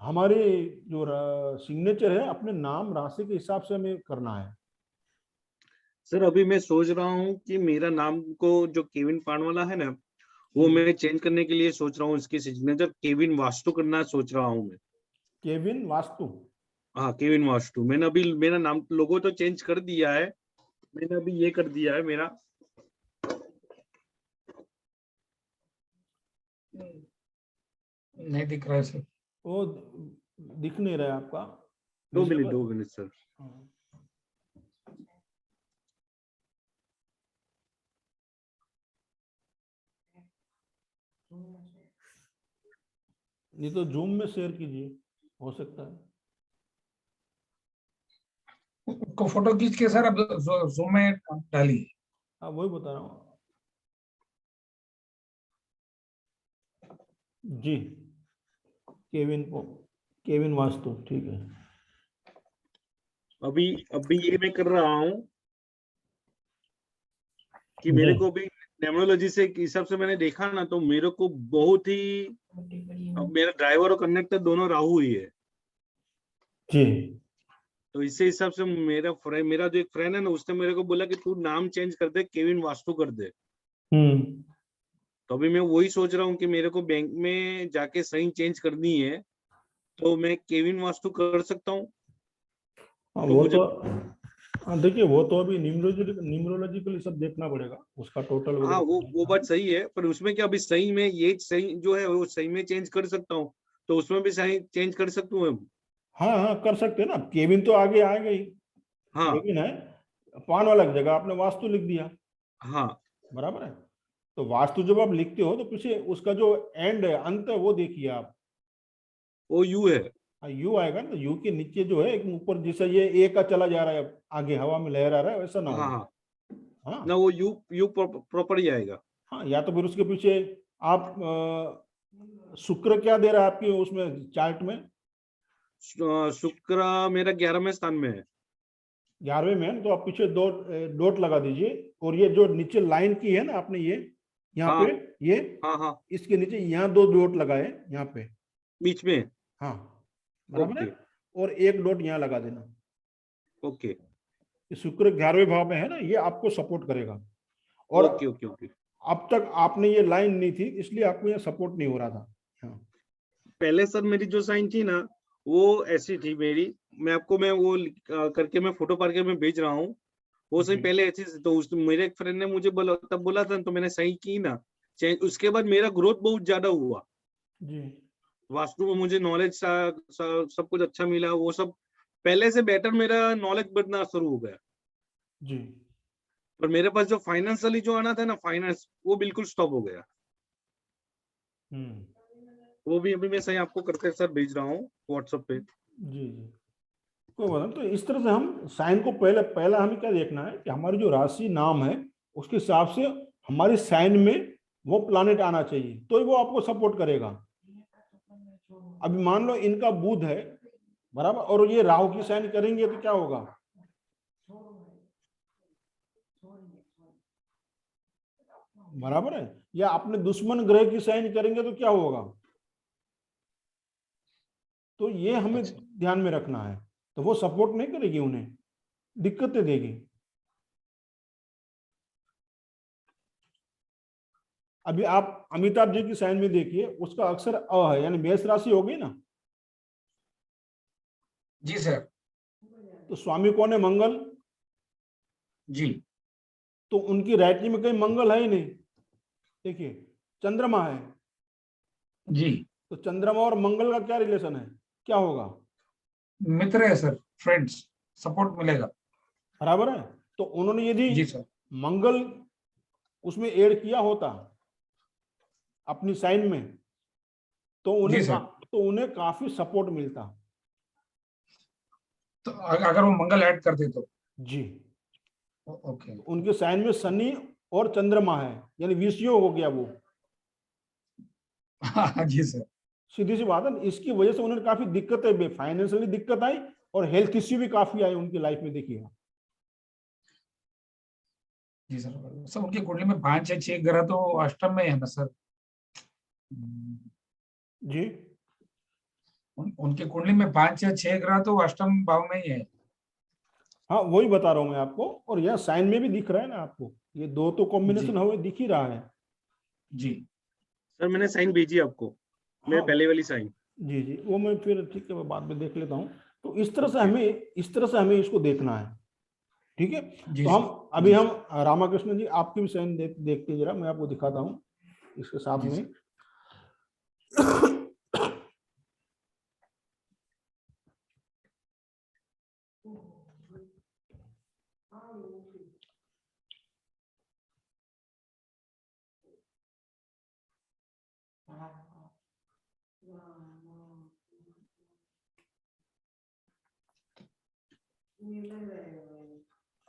हमारे जो सिग्नेचर है अपने नाम राशि के हिसाब से हमें करना है। सर अभी मैं सोच रहा हूँ कि मेरा नाम को जो केविन पानवाला है ना, वो मैं चेंज करने के लिए सोच रहा हूँ, इसकी सिग्नेचर केविन वास्तु करना सोच रहा हूँ मैं। केविन वास्तु? हाँ, केविन वास्तु। मैंने अभी मेरा नाम लोगो तो चेंज कर दिया है, मैंने अभी ये कर दिया है मेरा। नहीं दिख रहा है सर। वो दिख नहीं रहा है आपका? 2 मिनट सर। नहीं तो जूम में शेयर कीजिए, हो सकता है। को फोटो खींच के सर अब जूम में डालिए। हाँ, वही बता रहा हूँ। जी, केविन वास्तु, ठीक है। अभी अभी ये मैं कर रहा हूँ कि जी मेरे को भी न्यूमरोलॉजी से के हिसाब से मैंने देखा ना, तो मेरे को बहुत ही, अब मेरा ड्राइवर और कंडक्टर दोनों राहु ही है। जी तो इसी हिसाब से मेरा जो एक फ्रेंड है ना, उसने मेरे को बोला कि तू नाम चेंज कर दे, केविन वास्तु कर दे। तो अभी मैं वही सोच रहा हूँ कि मेरे को बैंक में जाके सही चेंज करनी है, तो मैं केविन वास्तु कर सकता हूँ। हाँ, तो वो मुझे, तो, हाँ देखिए, वो तो अभी न्यूमरोलॉजिकली सब देखना पड़ेगा, उसका टोटल हाँ वगैरह वो बात सही है, पर उसमें क्या अभी सही में ये सही जो है वो सही में चेंज कर सकता हूँ, तो उसमें भी सही चेंज कर सकता हूँ। हाँ हाँ, कर सकते हैं ना। केविन तो आगे आएगा ही, हाँ केविन है, पान वाला जगह आपने वास्तु लिख दिया, हाँ, बराबर है। तो वास्तु जब आप लिखते हो तो पीछे उसका जो एंड है, अंत है, वो देखिए आप। वो यू है। हाँ, यू आएगा ना, यू के नीचे जो है एक ऊपर, जैसे ये ए का चला जा रहा है, आगे हवा में लहरा रहा है, वैसा ना हाँ हो। हाँ, ना हाँ वो यू प्रॉपर ही आएगा। हाँ, या तो फिर उसके पीछे आप शुक्र क्या दे रहा है आपके उसमें चार्ट में? शुक्र मेरा 11वें स्थान में है। 11वें में है ना, तो आप पीछे दो डॉट लगा दीजिए, और ये जो नीचे लाइन की है ना आपने, ये यहाँ हाँ पे, ये हाँ हाँ, इसके नीचे यहाँ दो डॉट लगाए यहाँ पे। बीच में। हाँ, बराबर है। ओके और एक डॉट यहाँ लगा देना। ओके ये शुक्र 11वें भाव में है ना, ये आपको सपोर्ट करेगा। और ओके ओके ओके। अब तक आपने ये लाइन नहीं थी, इसलिए आपको ये सपोर्ट नहीं हो रहा था। हाँ पहले सर मेरी जो साइन थी ना, वो ऐसी थी मेरी, मैं वो करके मैं फोटो पार के मैं भेज रहा हूँ। वो सही जी पहले ऐसी थी, तो उस मेरे एक फ्रेंड ने मुझे बोला, तब बोला था, तो मैंने सही की ना चेंज। उसके बाद मेरा ग्रोथ बहुत ज्यादा हुआ, जी वास्तु में मुझे नॉलेज सब कुछ अच्छा मिला, वो सब पहले से बेटर मेरा नॉलेज बढ़ना शुरू हो गया। जी। पर मेरे पास जो फाइनेंशियली जो आना था ना, फाइनेंस, वो बिल्कुल स्टॉप हो गया। हम्म। वो भी अभी मैं सही आपको करके सर भेज रहा हूँ व्हाट्सएप पे। जी जी, कोई बात नहीं। तो इस तरह से हम साइन को पहले, पहला हमें क्या देखना है कि हमारी जो राशि नाम है उसके हिसाब से हमारी साइन में वो प्लानेट आना चाहिए, तो ही वो आपको सपोर्ट करेगा। अभी मान लो इनका बुध है, बराबर, और ये राहु की साइन करेंगे तो क्या होगा? बराबर है। या अपने दुश्मन ग्रह की साइन करेंगे तो क्या होगा? तो ये हमें अच्छा ध्यान में रखना है। तो वो सपोर्ट नहीं करेगी, उन्हें दिक्कतें देगी। अभी आप अमिताभ जी की साइन में देखिए, उसका अक्षर अ है, यानी मेष राशि हो गई ना। जी सर। तो स्वामी कौन है? मंगल। जी तो उनकी राइटिंग में कहीं मंगल है ही नहीं। देखिए, चंद्रमा है। जी, तो चंद्रमा और मंगल का क्या रिलेशन है? क्या होगा? मित्र है सर, फ्रेंड्स, सपोर्ट मिलेगा। बराबर है। तो उन्होंने यदि जी सर। मंगल उसमें ऐड किया होता अपनी साइन में, तो जी सर, उन्हें काफी सपोर्ट मिलता। तो अगर वो मंगल ऐड कर दे तो। जी। ओके। तो उनके साइन में शनि और चंद्रमा है, यानी विषयो हो गया वो। हाँ जी सर। सीधी सी बात है, इसकी वजह से उन्हें काफी दिक्कतें, फाइनेंशियली दिक्कत आई, और हेल्थ इश्यू भी काफी आए उनकी लाइफ में, देखिए। जी सर, सर उनकी कुंडली में 5 या 6 ग्रह तो अष्टम में है ना सर? जी उनकी कुंडली में 5 या 6 ग्रह तो अष्टम भाव में ही है। हाँ, वही बता रहा हूँ मैं आपको, और यह साइन में भी दिख रहा है ना आपको, ये दो तो जी कॉम्बिनेशन हुए दिख ही रहा है। जी। सर मैंने साइन भेजी आपको, मेरे हाँ पहले वाली साइन। जी जी, वो मैं फिर ठीक है, मैं बाद में देख लेता हूँ। तो ओके। इस तरह से हमें इसको देखना है। ठीक है। जी तो सर। अभी जी हम सर। रामाकृष्ण जी आपकी भी साइन देखते जरा, मैं आपको दिखाता हूँ इसके साथ जी में। सर।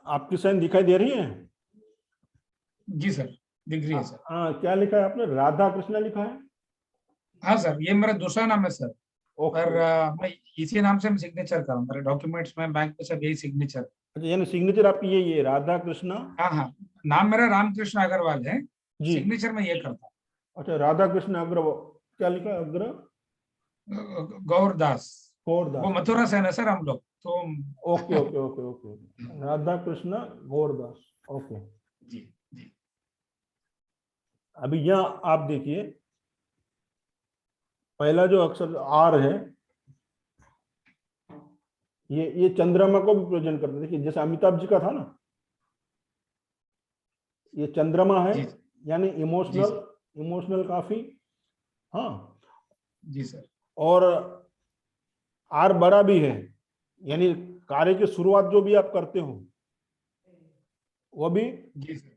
आपकी साइन दिखाई दे रही है? जी सर, दिख रही है सर। क्या लिखा है आपने? राधा कृष्णा लिखा है। हाँ सर, ये मेरा दूसरा नाम है सर, ओके। पर मैं इसी नाम से मैं सिग्नेचर कर रहा हूँ, मेरे डॉक्यूमेंट्स में बैंक में सब यही सिग्नेचर। अच्छा, यानी सिग्नेचर आपकी यही है, राधा कृष्णा। हाँ हाँ, नाम मेरा रामकृष्ण अग्रवाल है, जी। सिग्नेचर में ये करता अच्छा, राधा कृष्ण अग्रवाल, क्या लिखा है? हूँ। गौरदास, वो गौरदास। मथुरा से है ना सर हम लोग तो। Okay okay okay okay, Radha Krishna Gaurdas. Okay. जी जी अभी यहाँ आप देखिए, पहला जो अक्षर आर है, ये चंद्रमा को भी प्रेजेंट करते हैं। देखिए जैसे अमिताभ जी का था ना, ये चंद्रमा है, जी यानी जी इमोशनल, सर, इमोशनल काफी। हाँ। जी सर, और आर बड़ा भी है, यानी कार्य की शुरुआत जो भी आप करते हो वो भी जी सर,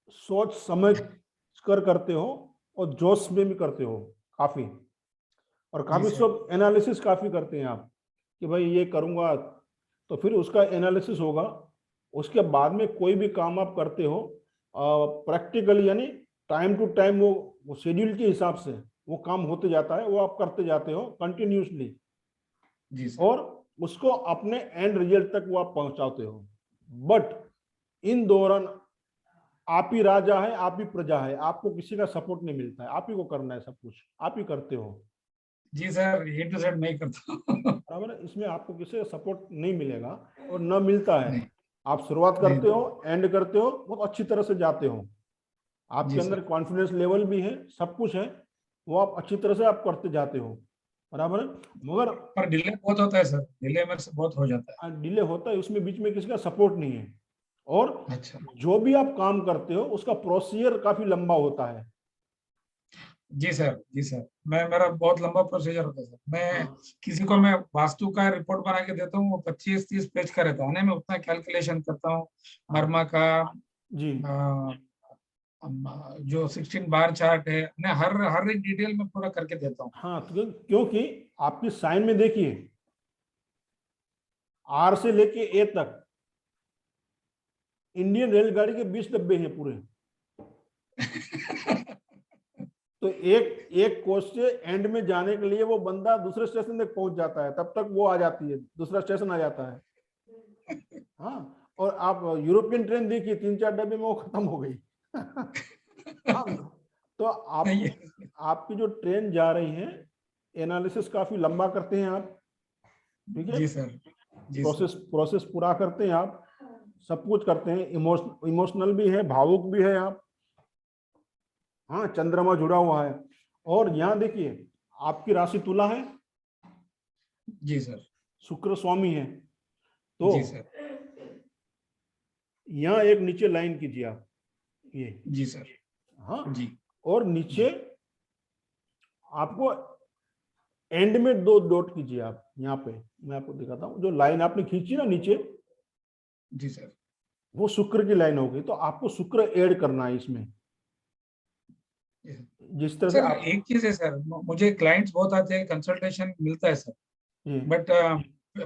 सोच समझ कर करते हो, और जोश में भी करते हो काफी। और जी काफी सर, सब एनालिसिस काफी करते हैं आप, कि भाई ये करूंगा, तो फिर उसका एनालिसिस होगा। उसके बाद में कोई भी काम आप करते हो प्रैक्टिकली, यानी टाइम टू टाइम, वो शेड्यूल के हिसाब से वो काम होते जाता है, वो आप करते जाते हो कंटिन्यूसली, जी सर, और उसको अपने एंड रिजल्ट तक वो आप पहुंचाते हो। बट इन दौरान आप ही राजा है, आप ही प्रजा है, आपको किसी का सपोर्ट नहीं मिलता है, आप ही को करना है सब कुछ, आप ही करते हो। जी सर, ए टू जेड मैं ही करता हूँ। बराबर है, इसमें आपको किसी का सपोर्ट नहीं मिलेगा, और न मिलता है। नहीं आप शुरुआत नहीं, करते हो, एंड करते हो, बहुत अच्छी तरह से जाते हो, आपके जी अंदर सर, कॉन्फिडेंस लेवल भी है, सब कुछ है, वो आप अच्छी तरह से आप करते जाते हो। बराबर है। मगर पर डिले बहुत होता है सर, डिले मेरे से बहुत हो जाता है। डिले होता है, उसमें बीच में किसी का सपोर्ट नहीं है। और अच्छा, जो भी आप काम करते हो उसका प्रोसीजर काफी लंबा होता है। जी सर, जी सर, मैं मेरा बहुत लंबा प्रोसीजर होता है सर। मैं हाँ किसी को मैं वास्तु का रिपोर्ट बना के देता हूँ, वो 25-30 पेज का रहता है ना, मैं उतना कैलकुलेशन करता हूँ। हाँ। वर्मा का जी। जो 16 बार चार्ट है, मैं हर हर एक डिटेल में पूरा करके देता हूँ। हाँ, तो क्योंकि आपकी साइन में देखिए, आर से लेके ए तक इंडियन रेलगाड़ी के 20 डब्बे हैं पूरे। तो एक एक कोच से एंड में जाने के लिए वो बंदा दूसरे स्टेशन तक पहुंच जाता है, तब तक वो आ जाती है, दूसरा स्टेशन आ जाता है। हाँ। और आप यूरोपियन ट्रेन देखिए, 3-4 डब्बे में वो खत्म हो गई। हाँ। तो नहीं आपकी है। आपकी जो ट्रेन जा रही है, एनालिसिस काफी लंबा करते हैं आप। ठीक है। जी सर, जी सर, प्रोसेस प्रोसेस पूरा करते हैं आप, सब कुछ करते हैं, इमोशनल भी है, भावुक भी है आप। हाँ, चंद्रमा जुड़ा हुआ है। और यहाँ देखिए, आपकी राशि तुला है, जी सर, शुक्र स्वामी है, तो जी सर, यहाँ एक नीचे लाइन कीजिए आप, ये। जी सर, हाँ। जी और नीचे आपको एंड में 2 डॉट कीजिए आप, यहाँ पे मैं आपको दिखाता हूँ, जो लाइन आपने खींची ना नीचे, जी सर, वो शुक्र की लाइन होगी, तो आपको शुक्र ऐड करना है इसमें, जी सर। जिस तरह से सर आप। एक चीज है सर, मुझे क्लाइंट्स बहुत आते हैं, कंसल्टेशन मिलता है सर, ये। बट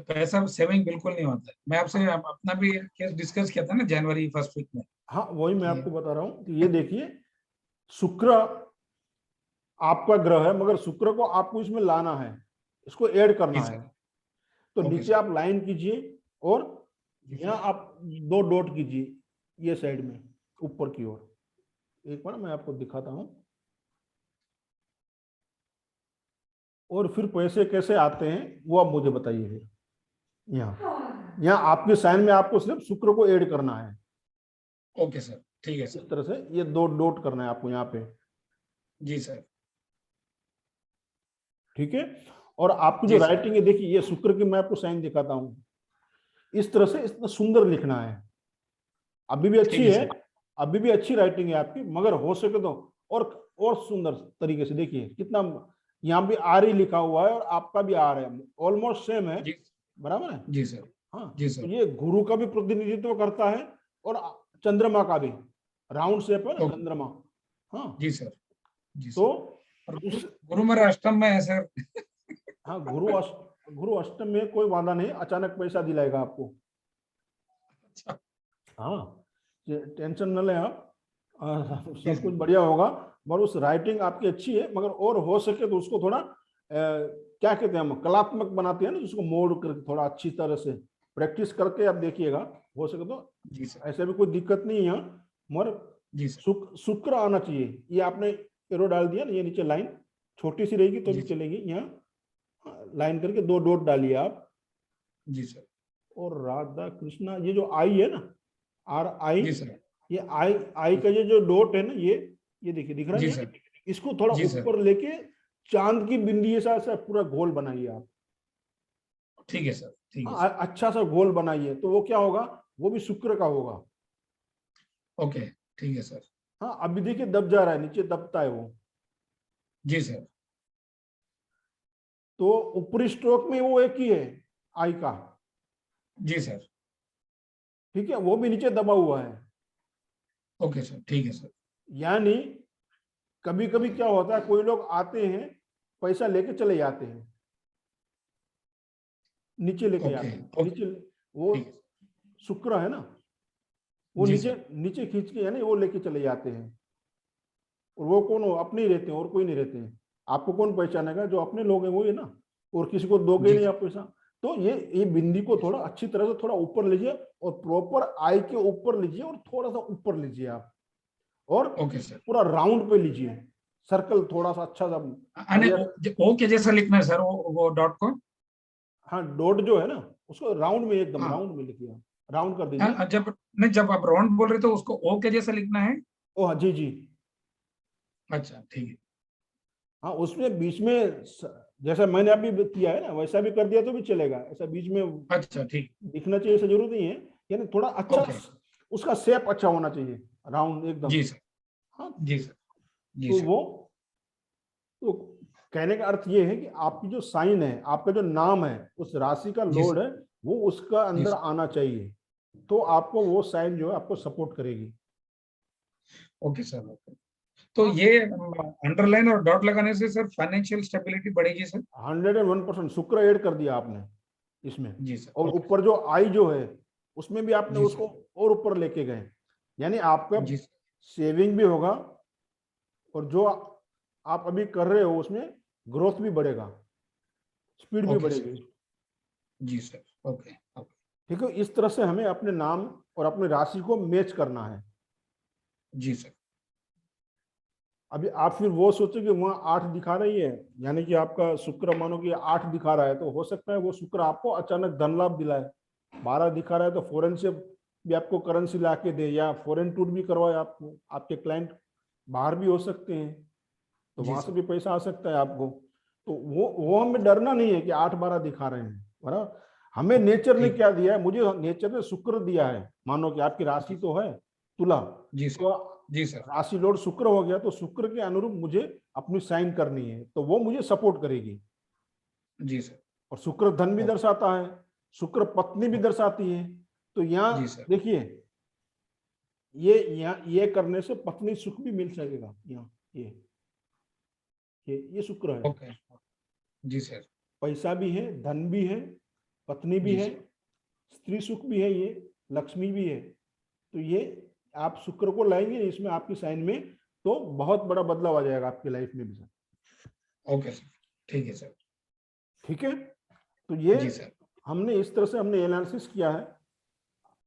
पैसा सेविंग बिल्कुल नहीं होता है। मैं आपसे अपना भी केस डिस्कस किया था ना जनवरी फर्स्ट वीक में हाँ, वही मैं कि। आपको बता रहा हूँ कि ये देखिए, शुक्र आपका ग्रह है, मगर शुक्र को आपको इसमें लाना है, इसको ऐड जी करना है। सर, तो ओके नीचे सर, आप लाइन कीजिए, और जी यहाँ सर, आप 2 डॉट कीजिए, ये साइड में ऊपर की ओर। एक बार मैं आपको दिखाता हूँ। और फिर पैसे कैसे आते हैं वो आप मुझे बताइए। फिर यहाँ आपके साइन में आपको सिर्फ शुक्र को ऐड करना है, ओके सर, ठीक है इस सर, तरह से ये 2 डॉट करना है आपको यहाँ पे। जी सर, ठीक है। और आपकी जो जी सर, राइटिंग है, देखिए ये शुक्र की मैं आपको साइन दिखाता हूँ, इस तरह से इतना सुंदर लिखना है। अभी भी ठीक अच्छी है है, सर, अभी भी अच्छी राइटिंग है आपकी, मगर हो सके तो और और सुंदर तरीके से देखिए, कितना यहाँ भी आर ही लिखा हुआ है, और आपका भी आर है, ऑलमोस्ट सेम है। जी, बराबर है। जी सर, हाँ। जी तो सर, ये गुरु का भी प्रतिनिधित्व करता है, और चंद्रमा का भी, राउंड शेप है ना ओके, चंद्रमा। हाँ। जी सर, जी तो सर। और गुरु उस, गुरु मेरा अष्टम में है सर। हाँ, गुरु अष्टम में कोई वादा नहीं, अचानक पैसा दिलाएगा आपको। अच्छा, हाँ, टेंशन न लें आप, जी सब कुछ सर, बढ़िया होगा। मगर उस राइटिंग आपकी अच्छी है, मगर और हो सके तो उसको थोड़ा क्या कहते हैं हम, कलात्मक बनाते हैं ना, उसको मोड़ करके थोड़ा अच्छी तरह से प्रैक्टिस करके आप देखिएगा, हो सके तो। जी सर। ऐसे भी कोई दिक्कत नहीं है यहाँ, मगर जी सर। शुक्र आना चाहिए। ये आपने एरो डाल दिया ना, ये नीचे लाइन छोटी सी रहेगी तो भी जी सर। चलेगी, यहाँ लाइन करके 2 डॉट डालिए आप। जी सर। और राधा कृष्णा, ये जो आई है ना, RI, जी सर। ये आई का ये जो डॉट है ना, ये देखिए दिख रहा जी है, सर। इसको थोड़ा जी सर। ऊपर लेके चांद की बिंदी ऐसा पूरा गोल बनाइए आप। ठीक है सर। ठीक है हाँ, सर। अच्छा सा गोल बनाइए, तो वो क्या होगा, वो भी शुक्र का होगा। ओके, ठीक है सर। हाँ, अभी देखिए दब जा रहा है, नीचे दबता है वो, जी सर। तो ऊपरी स्ट्रोक में वो एक ही है आई का, जी सर। ठीक है, वो भी नीचे दबा हुआ है। ओके सर, ठीक है सर। यानी कभी कभी क्या होता है, कोई लोग आते हैं पैसा लेके चले जाते हैं, नीचे लेके ओके, जाते हैं, ओके, नीचे वो ठीक है। शुक्र है ना, वो जी नीचे सर। नीचे खींच के, यानी वो लेके चले जाते हैं। और वो कौन हो, अपने ही रहते हैं और कोई नहीं रहते हैं। आपको कौन पहचानेगा, जो अपने लोग हैं वो ही ना, और किसी को दोगे जी नहीं सर। आप पैसा। तो ये बिंदी को थोड़ा अच्छी तरह से थोड़ा ऊपर लीजिए, और प्रॉपर आई के ऊपर लीजिए, और थोड़ा सा ऊपर लीजिए आप, और ओके सर। पूरा राउंड पे लीजिए, सर्कल थोड़ा सा अच्छा सा अने बढ़िया। ओ के जैसा लिखना है सर, वो डॉट को। हाँ, डॉट जो है ना, उसको राउंड में, एकदम हाँ, राउंड में लिखिए, राउंड कर दीजिए। जब नहीं, जब आप राउंड बोल रहे तो उसको ओ के जैसा लिखना है। ओ हाँ, जी जी। अच्छा, ठीक है। हाँ, उसमें बीच में जैसा मैंने अभी किया है ना, वैसा भी कर दिया तो भी चलेगा, ऐसा बीच में अच्छा, ठीक। दिखना चाहिए ऐसा जरूरी नहीं है। यानी थोड़ा अच्छा ओके। उसका शेप अच्छा होना चाहिए, राउंड एकदम। जी सर। हाँ, जी सर। जी तो सर। वो, तो कहने का अर्थ ये है कि आपकी जो साइन है, आपका जो नाम है, उस राशि का जी लॉर्ड सर। है, वो उसका जी अंदर सर। आना चाहिए, तो आपको वो साइन जो है आपको सपोर्ट करेगी। Okay sir. ओके। तो हाँ, ये अंडरलाइन और डॉट लगाने से सर फाइनेंशियल स्टेबिलिटी बढ़ेगी सर। 101% शुक्र ऐड कर दिया आपने इसमें। जी सर। और ओके। ऊपर जो आई जो है, उसमें भी आपने जी उसको सर। और ऊपर लेके गए, यानी आपका जी सर। सेविंग भी होगा, और जो आप अभी कर रहे हो उसमें ग्रोथ भी बढ़ेगा, स्पीड भी ओके बढ़ेगी। सर। जी सर। ओके। ओके। ठीक है, इस तरह से हमें अपने नाम और अपनी राशि को मैच करना है। जी सर। अभी आप फिर वो सोचो कि वहां 8 दिखा रही है, यानी कि आपका शुक्र मानो कि 8 दिखा रहा है, तो हो सकता है वो शुक्र आपको अचानक धन लाभ दिलाए। 12 दिखा रहा है तो फॉरेन से भी आपको करेंसी ला के दे, या फॉरेन टूर भी करवाए आपको, आपके क्लाइंट बाहर भी हो सकते हैं, तो जी वहां से सर। भी पैसा आ सकता है आपको। तो वो हमें डरना नहीं है कि 8-12 दिखा रहे हैं, बराबर। हमें नेचर ने ठीक। क्या दिया है, मुझे नेचर ने शुक्र दिया है। मानो कि आपकी राशि जी। तो है तुला, जी सर। तो जी सर। राशि लॉर्ड शुक्र हो गया, तो शुक्र के अनुरूप मुझे अपनी साइन करनी है, तो वो मुझे सपोर्ट करेगी। जी सर। और शुक्र धन भी ओके। दर्शाता है, शुक्र पत्नी भी दर्शाती है। तो यहाँ जी सर। देखिए, ये करने से पत्नी सुख भी मिल सकेगा। यहाँ ये शुक्र है, ओके। जी सर। पैसा भी है, धन भी है, पत्नी भी जी है, सर। स्त्री सुख भी है, ये लक्ष्मी भी है। तो ये आप शुक्र को लाएंगे इसमें आपकी साइन में, तो बहुत बड़ा बदलाव आ जाएगा आपकी लाइफ में भी सर। Okay sir. ठीक है सर। ठीक है, तो ये जी सर। हमने इस तरह से हमने एनालिसिस किया है